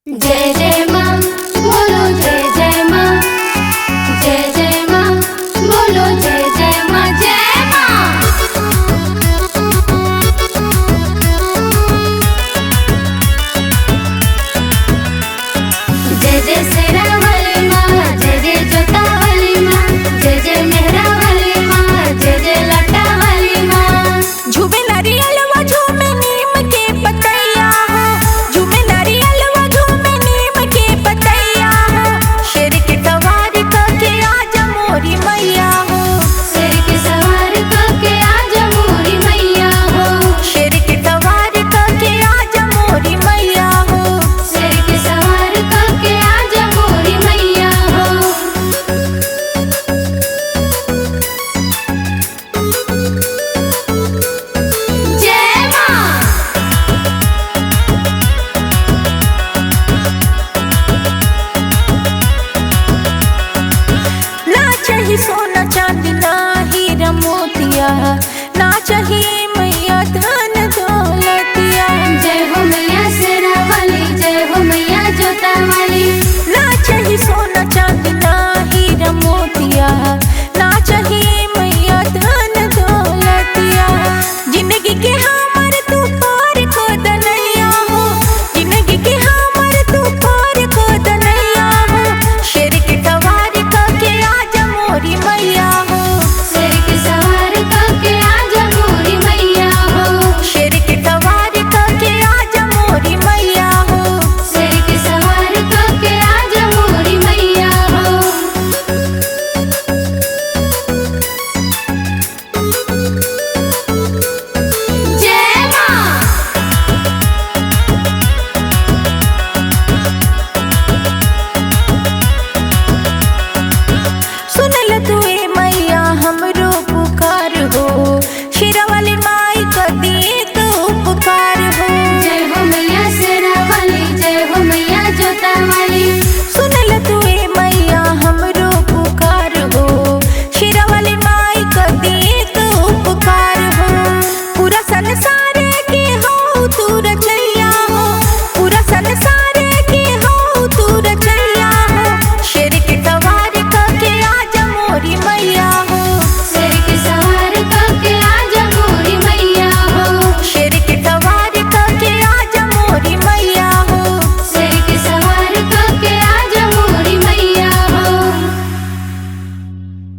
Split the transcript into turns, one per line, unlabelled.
जय जय माँ बोलो जय जय माँ। जय जय माँ बोलो जय जय माँ। जय माँ। जय जय शेरा वाली माँ, जय जय जोता वाली माँ, जय जय मेहरा वाली माँ, जय जय लटा वाली माँ।
झूमे नारियलवा झूमे नीम के पतैया हो, झूमे नारियलवा झूमे नीम के पतैया हो। शेर के सवार करके आजा मोरी मैया हो,
शेर के सवार करके आजा मोरी मैया हो।
शेर के सवार करके आजा मोरी मैया हो।
शेर के सवार करके आजा मोरी मैया हो। जय माँ।
ना चाहिए सोना चांदी ना हीरा मोतिया, ना चाहिए